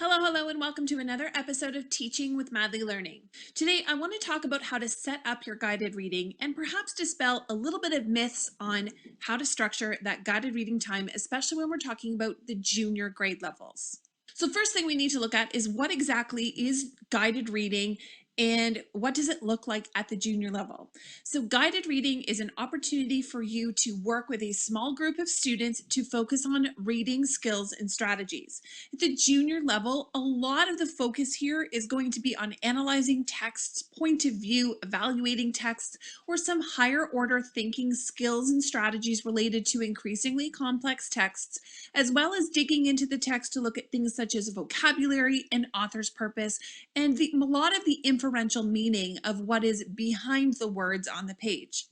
Hello, and welcome to another episode of Teaching with Madly Learning. Today, I want to talk about how to set up your guided reading and perhaps dispel a little bit of myths on how to structure that guided reading time, especially when we're talking about the junior grade levels. So first thing we need to look at is what exactly is guided reading and what does it look like at the junior level? So guided reading is an opportunity for you to work with a small group of students to focus on reading skills and strategies. At the junior level, a lot of the focus here is going to be on analyzing texts, point of view, evaluating texts, or some higher order thinking skills and strategies related to increasingly complex texts, as well as digging into the text to look at things such as vocabulary and author's purpose, and a lot of the inferential meaning of what is behind the words on the page.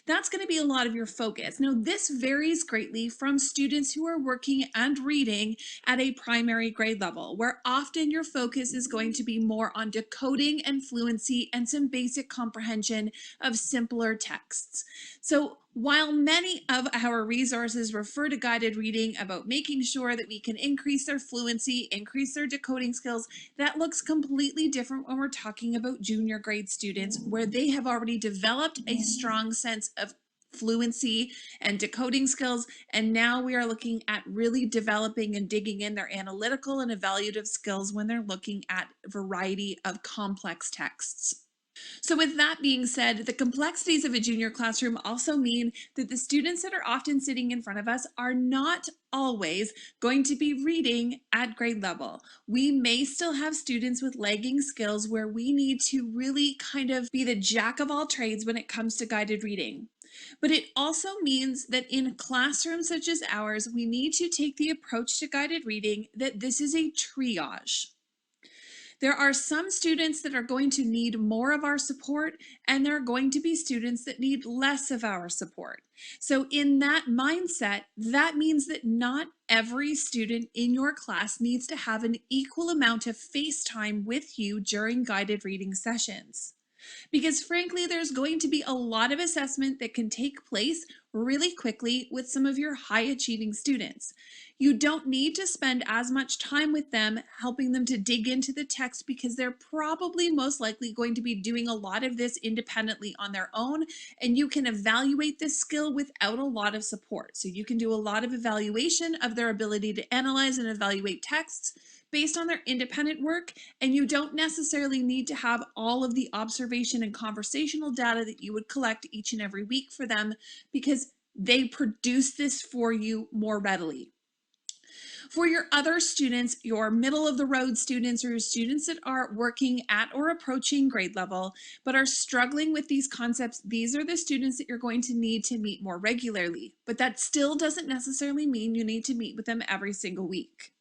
That's going to be a lot of your focus. Now, this varies greatly from students who are working and reading at a primary grade level, where often your focus is going to be more on decoding and fluency and some basic comprehension of simpler texts. So while many of our resources refer to guided reading about making sure that we can increase their fluency, increase their decoding skills, that looks completely different when we're talking about junior grade students, where they have already developed a strong sense of fluency and decoding skills, and now we are looking at really developing and digging in their analytical and evaluative skills when they're looking at a variety of complex texts. So with that being said, the complexities of a junior classroom also mean that the students that are often sitting in front of us are not always going to be reading at grade level. We may still have students with lagging skills where we need to really kind of be the jack of all trades when it comes to guided reading. But it also means that in classrooms such as ours, we need to take the approach to guided reading that this is a triage. There are some students that are going to need more of our support, and there are going to be students that need less of our support. So in that mindset, that means that not every student in your class needs to have an equal amount of face time with you during guided reading sessions. Because frankly, there's going to be a lot of assessment that can take place really quickly with some of your high achieving students. You don't need to spend as much time with them helping them to dig into the text because they're probably most likely going to be doing a lot of this independently on their own, and you can evaluate this skill without a lot of support. So you can do a lot of evaluation of their ability to analyze and evaluate texts based on their independent work, and you don't necessarily need to have all of the observation and conversational data that you would collect each and every week for them because they produce this for you more readily. For your other students, your middle of the road students, or your students that are working at or approaching grade level but are struggling with these concepts, these are the students that you're going to need to meet more regularly. But that still doesn't necessarily mean you need to meet with them every single week.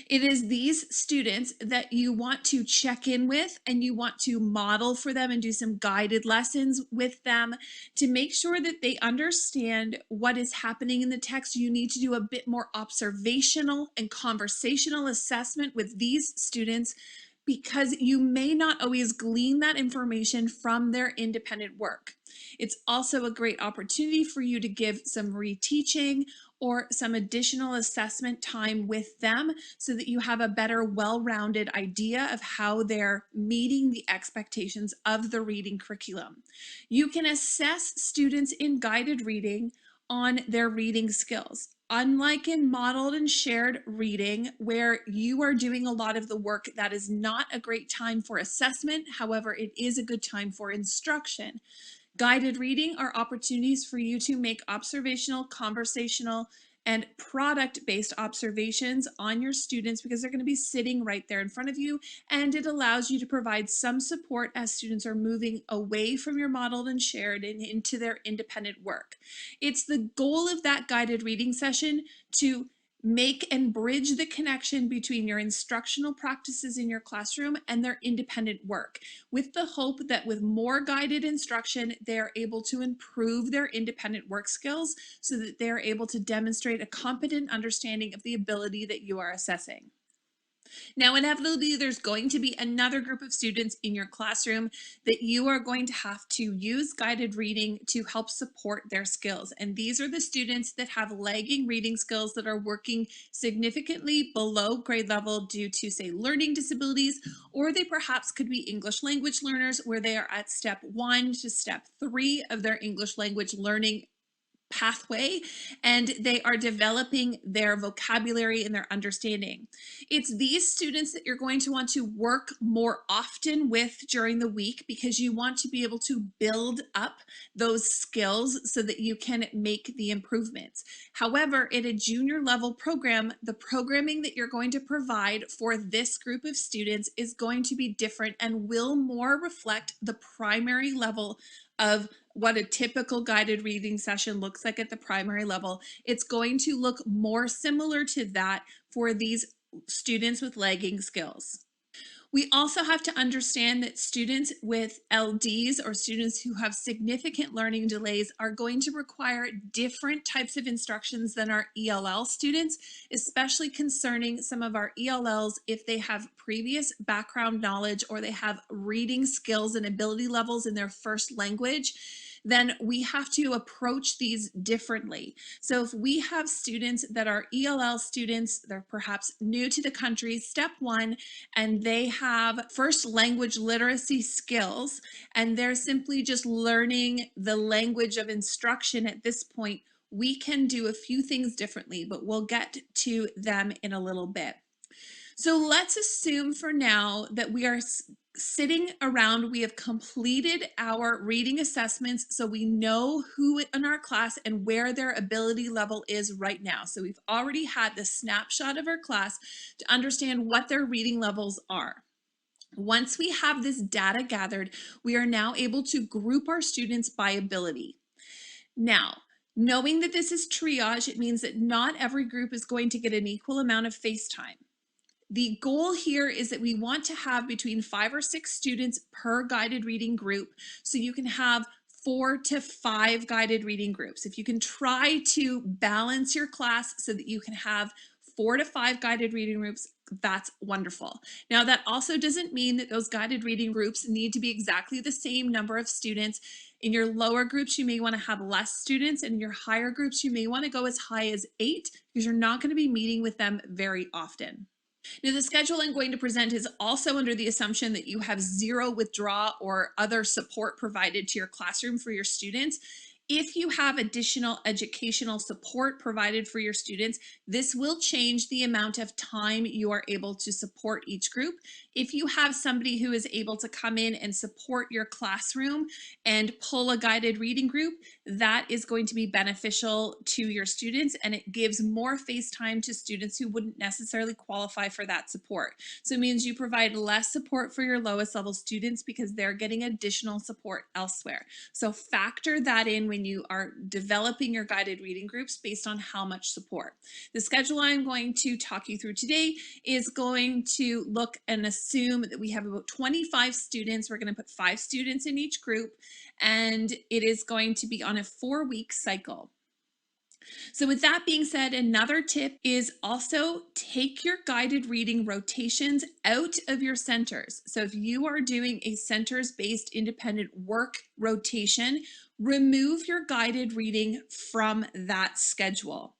It is these students that you want to check in with and you want to model for them and do some guided lessons with them to make sure that they understand what is happening in the text. You need to do a bit more observational and conversational assessment with these students because you may not always glean that information from their independent work. It's also a great opportunity for you to give some reteaching or some additional assessment time with them so that you have a better, well-rounded idea of how they're meeting the expectations of the reading curriculum. You can assess students in guided reading on their reading skills. Unlike in modeled and shared reading, where you are doing a lot of the work, that is not a great time for assessment. However, it is a good time for instruction. Guided reading are opportunities for you to make observational, conversational, and product-based observations on your students because they're going to be sitting right there in front of you, and it allows you to provide some support as students are moving away from your modeled and shared and into their independent work. It's the goal of that guided reading session to make and bridge the connection between your instructional practices in your classroom and their independent work, with the hope that with more guided instruction, they're able to improve their independent work skills so that they're able to demonstrate a competent understanding of the ability that you are assessing. Now, inevitably, there's going to be another group of students in your classroom that you are going to have to use guided reading to help support their skills. And these are the students that have lagging reading skills that are working significantly below grade level due to, say, learning disabilities, or they perhaps could be English language learners where they are at step 1 to step 3 of their English language learning pathway, and they are developing their vocabulary and their understanding. It's these students that you're going to want to work more often with during the week because you want to be able to build up those skills so that you can make the improvements. However, in a junior level program, the programming that you're going to provide for this group of students is going to be different and will more reflect the primary level of what a typical guided reading session looks like at the primary level. It's going to look more similar to that for these students with lagging skills. We also have to understand that students with LDs or students who have significant learning delays are going to require different types of instructions than our ELL students, especially concerning some of our ELLs if they have previous background knowledge or they have reading skills and ability levels in their first language. Then we have to approach these differently. So if we have students that are ELL students, they're perhaps new to the country, step 1, and they have first language literacy skills, and they're simply just learning the language of instruction at this point, we can do a few things differently, but we'll get to them in a little bit. So let's assume for now that we are sitting around, we have completed our reading assessments, so we know who in our class and where their ability level is right now. So we've already had the snapshot of our class to understand what their reading levels are. Once we have this data gathered, we are now able to group our students by ability. Now, knowing that this is triage, it means that not every group is going to get an equal amount of face time. The goal here is that we want to have between 5 or 6 students per guided reading group, so you can have 4 to 5 guided reading groups. If you can try to balance your class so that you can have 4 to 5 guided reading groups, that's wonderful. Now, that also doesn't mean that those guided reading groups need to be exactly the same number of students. In your lower groups, you may want to have less students, and in your higher groups, you may want to go as high as 8 because you're not going to be meeting with them very often. Now, the schedule I'm going to present is also under the assumption that you have zero withdrawal or other support provided to your classroom for your students. If you have additional educational support provided for your students, this will change the amount of time you are able to support each group. If you have somebody who is able to come in and support your classroom and pull a guided reading group, that is going to be beneficial to your students, and it gives more face time to students who wouldn't necessarily qualify for that support. So it means you provide less support for your lowest level students because they're getting additional support elsewhere. So factor that in when you are developing your guided reading groups based on how much support. The schedule I'm going to talk you through today is going to look and assume that we have about 25 students. We're going to put 5 students in each group, and it is going to be on a 4-week cycle. So with that being said, another tip is also take your guided reading rotations out of your centers. So if you are doing a centers-based independent work rotation, remove your guided reading from that schedule.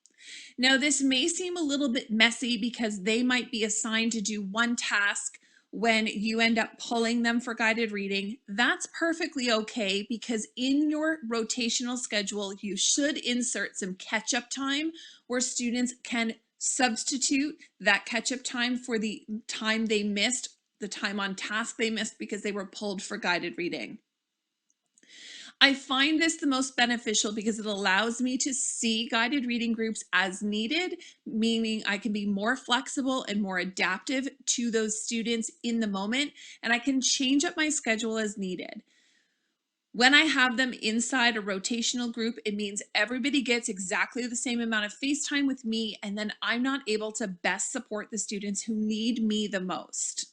Now, this may seem a little bit messy because they might be assigned to do one task when you end up pulling them for guided reading. That's perfectly okay because in your rotational schedule, you should insert some catch-up time where students can substitute that catch-up time for the time they missed, the time on task they missed because they were pulled for guided reading. I find this the most beneficial because it allows me to see guided reading groups as needed, meaning I can be more flexible and more adaptive to those students in the moment, and I can change up my schedule as needed. When I have them inside a rotational group, it means everybody gets exactly the same amount of face time with me, and then I'm not able to best support the students who need me the most.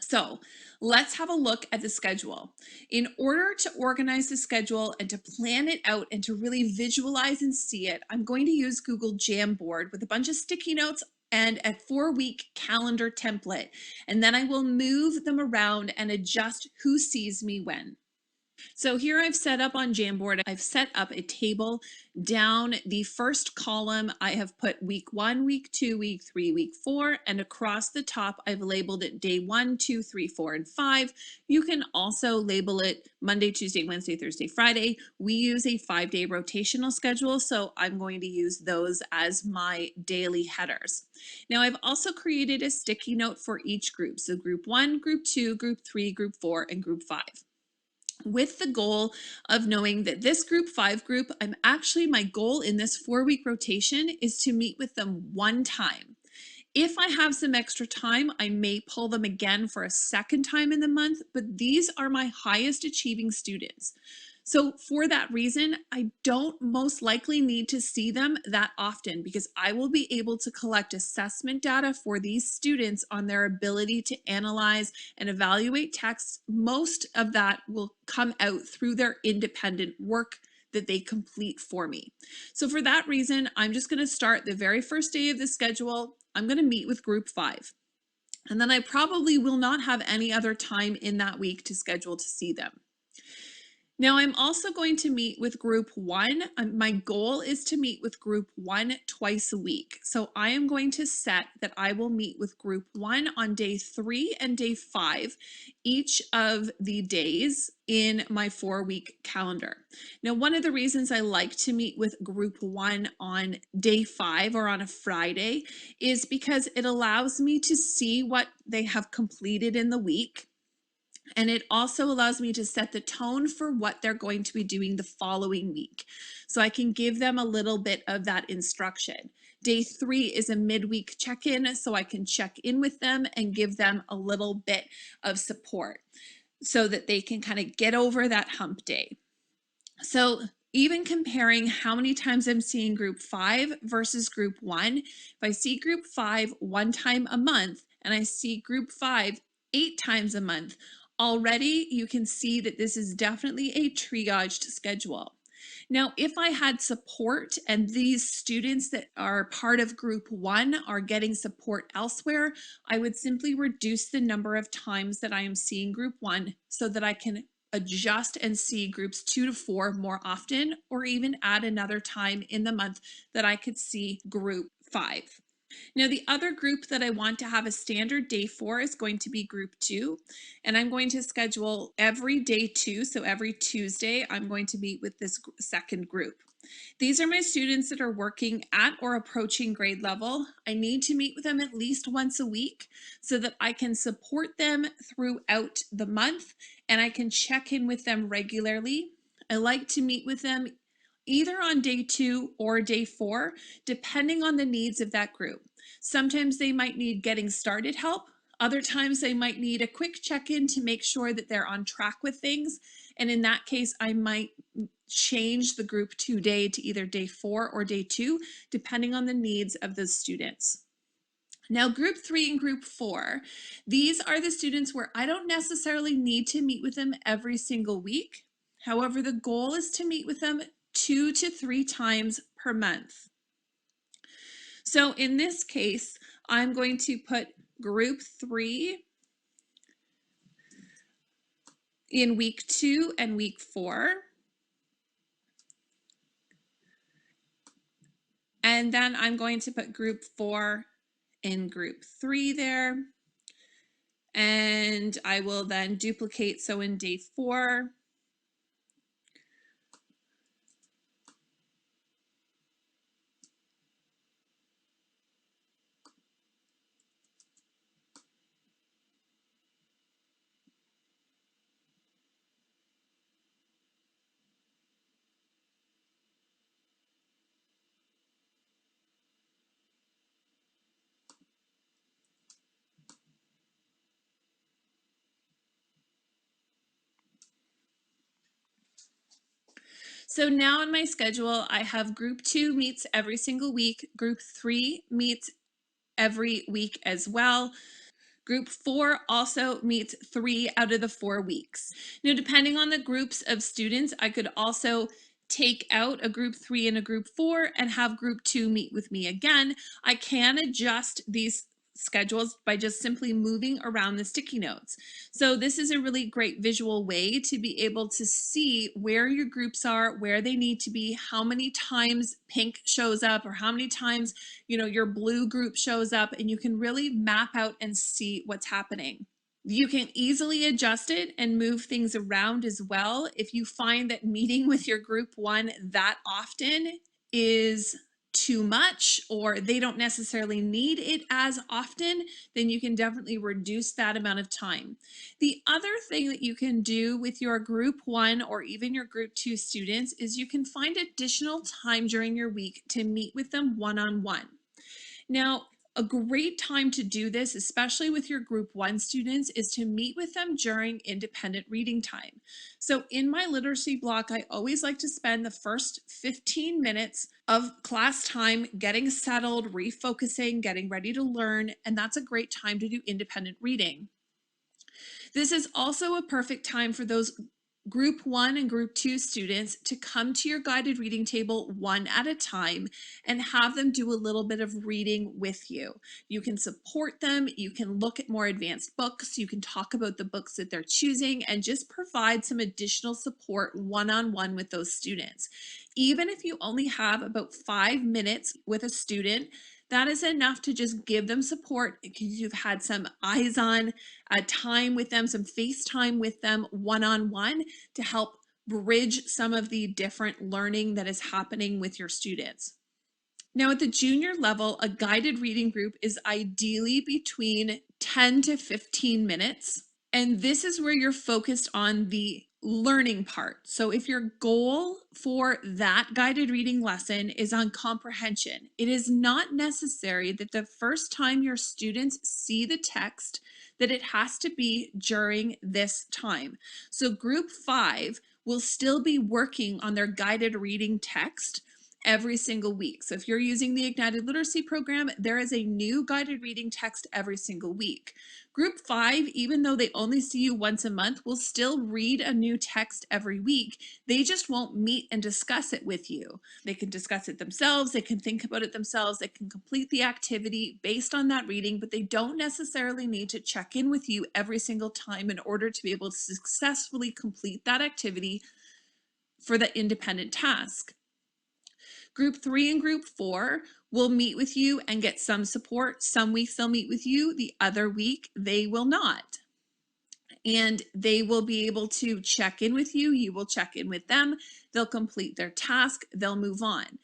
So let's have a look at the schedule. In order to organize the schedule and to plan it out and to really visualize and see it, I'm going to use Google Jamboard with a bunch of sticky notes and a 4-week calendar template. And then I will move them around and adjust who sees me when. So here I've set up on Jamboard, I've set up a table. Down the first column, I have put week 1, week 2, week 3, week 4, and across the top, I've labeled it day 1, 2, 3, 4, and 5. You can also label it Monday, Tuesday, Wednesday, Thursday, Friday. We use a 5-day rotational schedule, so I'm going to use those as my daily headers. Now I've also created a sticky note for each group. So group 1, group 2, group 3, group 4, and group 5, with the goal of knowing that this group 5 group, my goal in this 4-week rotation is to meet with them one time. If I have some extra time, I may pull them again for a second time in the month, but these are my highest achieving students. So for that reason, I don't most likely need to see them that often because I will be able to collect assessment data for these students on their ability to analyze and evaluate texts. Most of that will come out through their independent work that they complete for me. So for that reason, I'm just going to start the very first day of the schedule. I'm going to meet with group 5. And then I probably will not have any other time in that week to schedule to see them. Now I'm also going to meet with group 1. My goal is to meet with group 1 twice a week. So I am going to set that I will meet with group 1 on day 3 and day 5, each of the days in my 4-week calendar. Now, one of the reasons I like to meet with group 1 on day 5 or on a Friday is because it allows me to see what they have completed in the week. And it also allows me to set the tone for what they're going to be doing the following week. So I can give them a little bit of that instruction. Day 3 is a midweek check-in, so I can check in with them and give them a little bit of support so that they can kind of get over that hump day. So even comparing how many times I'm seeing group 5 versus group 1, if I see group 5 one time a month and I see group 5 8 times a month, already you can see that this is definitely a triaged schedule. Now, if I had support and these students that are part of group 1 are getting support elsewhere, I would simply reduce the number of times that I am seeing group 1 so that I can adjust and see groups 2 to 4 more often, or even add another time in the month that I could see group 5. Now, the other group that I want to have a standard day for is going to be group 2, and I'm going to schedule every day 2, so every Tuesday I'm going to meet with this second group. These are my students that are working at or approaching grade level. I need to meet with them at least once a week so that I can support them throughout the month and I can check in with them regularly. I like to meet with them either on day 2 or day 4, depending on the needs of that group. Sometimes they might need getting started help. Other times they might need a quick check-in to make sure that they're on track with things. And in that case, I might change the group 2 day to either day 4 or day 2, depending on the needs of those students. Now, group 3 and group 4, these are the students where I don't necessarily need to meet with them every single week. However, the goal is to meet with them 2 to 3 times per month. So in this case, I'm going to put group 3 in week 2 and week 4. And then I'm going to put group 4 in group 3 there. And I will then duplicate, so in day 4, so now in my schedule, I have group 2 meets every single week, group 3 meets every week as well. Group 4 also meets 3 out of the 4 weeks. Now, depending on the groups of students, I could also take out a group 3 and a group 4 and have group 2 meet with me again. I can adjust these schedules by just simply moving around the sticky notes. So this is a really great visual way to be able to see where your groups are, where they need to be, how many times pink shows up, or how many times, your blue group shows up, and you can really map out and see what's happening. You can easily adjust it and move things around as well. If you find that meeting with your group 1 that often is too much, or they don't necessarily need it as often, then you can definitely reduce that amount of time. The other thing that you can do with your group 1 or even your group 2 students is you can find additional time during your week to meet with them one-on-one. Now, a great time to do this, especially with your group 1 students, is to meet with them during independent reading time. So in my literacy block, I always like to spend the first 15 minutes of class time getting settled, refocusing, getting ready to learn, and that's a great time to do independent reading. This is also a perfect time for those Group 1 and Group 2 students to come to your guided reading table one at a time and have them do a little bit of reading with you. You can support them, you can look at more advanced books, you can talk about the books that they're choosing, and just provide some additional support one-on-one with those students. Even if you only have about 5 minutes with a student, that is enough to just give them support because you've had some eyes on time with them, some face time with them one-on-one to help bridge some of the different learning that is happening with your students. Now at the junior level, a guided reading group is ideally between 10 to 15 minutes. And this is where you're focused on the learning part. So if your goal for that guided reading lesson is on comprehension, it is not necessary that the first time your students see the text that it has to be during this time. So group 5 will still be working on their guided reading text every single week. So if you're using the Ignited Literacy program, there is a new guided reading text every single week. Group 5, even though they only see you once a month, will still read a new text every week. They just won't meet and discuss it with you. They can discuss it themselves, they can think about it themselves, they can complete the activity based on that reading, but they don't necessarily need to check in with you every single time in order to be able to successfully complete that activity for the independent task. Group 3 and Group 4 will meet with you and get some support. Some weeks they'll meet with you, the other week they will not. And they will be able to check in with you, you will check in with them, they'll complete their task, they'll move on.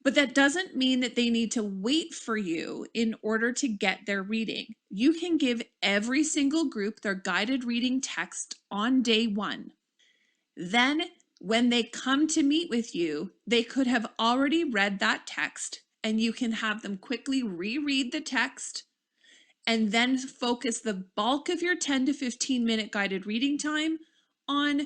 But that doesn't mean that they need to wait for you in order to get their reading. You can give every single group their guided reading text on day 1. Then when they come to meet with you, they could have already read that text, and you can have them quickly reread the text and then focus the bulk of your 10 to 15 minute guided reading time on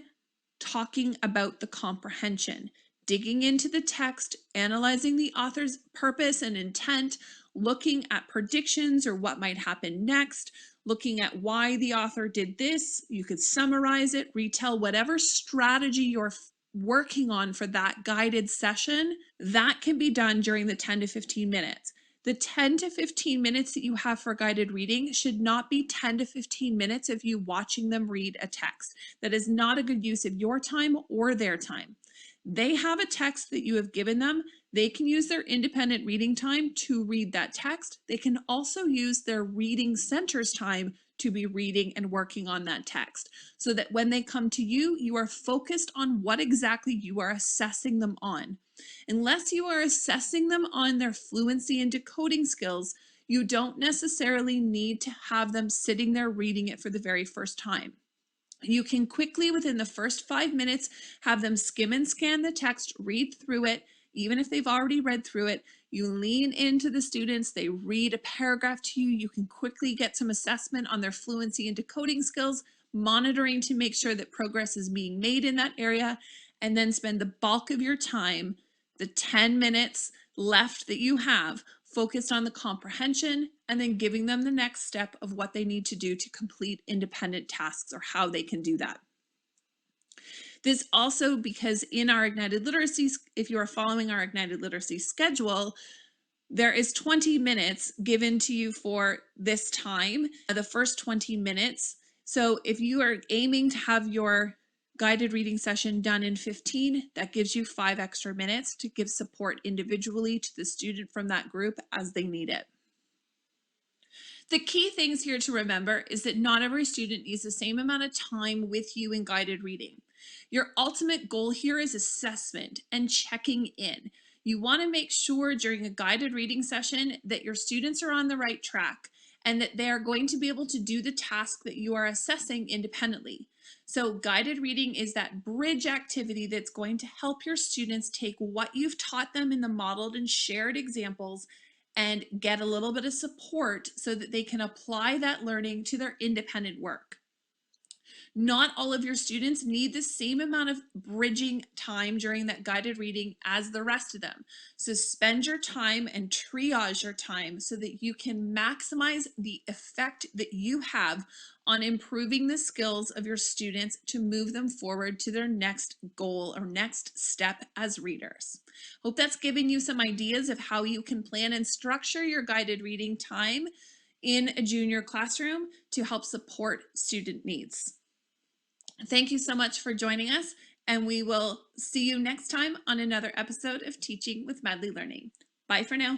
talking about the comprehension, digging into the text, analyzing the author's purpose and intent, looking at predictions or what might happen next, looking at why the author did this. You could summarize it, retell whatever strategy you're working on for that guided session. That can be done during the 10 to 15 minutes. The 10 to 15 minutes that you have for guided reading should not be 10 to 15 minutes of you watching them read a text. That is not a good use of your time or their time. They have a text that you have given them. They can use their independent reading time to read that text. They can also use their reading centers time to be reading and working on that text, so that when they come to you, you are focused on what exactly you are assessing them on. Unless you are assessing them on their fluency and decoding skills, you don't necessarily need to have them sitting there reading it for the very first time. You can quickly, within the first 5 minutes, have them skim and scan the text, read through it. Even if they've already read through it, you lean into the students, they read a paragraph to you, you can quickly get some assessment on their fluency and decoding skills, monitoring to make sure that progress is being made in that area, and then spend the bulk of your time, the 10 minutes left that you have, focused on the comprehension, and then giving them the next step of what they need to do to complete independent tasks or how they can do that. This also because in our Ignited Literacy, if you are following our Ignited Literacy schedule, there is 20 minutes given to you for this time, the first 20 minutes. So if you are aiming to have your guided reading session done in 15, that gives you 5 extra minutes to give support individually to the student from that group as they need it. The key things here to remember is that not every student needs the same amount of time with you in guided reading. Your ultimate goal here is assessment and checking in. You want to make sure during a guided reading session that your students are on the right track and that they are going to be able to do the task that you are assessing independently. So guided reading is that bridge activity that's going to help your students take what you've taught them in the modeled and shared examples and get a little bit of support so that they can apply that learning to their independent work. Not all of your students need the same amount of bridging time during that guided reading as the rest of them. So spend your time and triage your time so that you can maximize the effect that you have on improving the skills of your students to move them forward to their next goal or next step as readers. Hope that's given you some ideas of how you can plan and structure your guided reading time in a junior classroom to help support student needs. Thank you so much for joining us, and we will see you next time on another episode of Teaching with Madly Learning. Bye for now.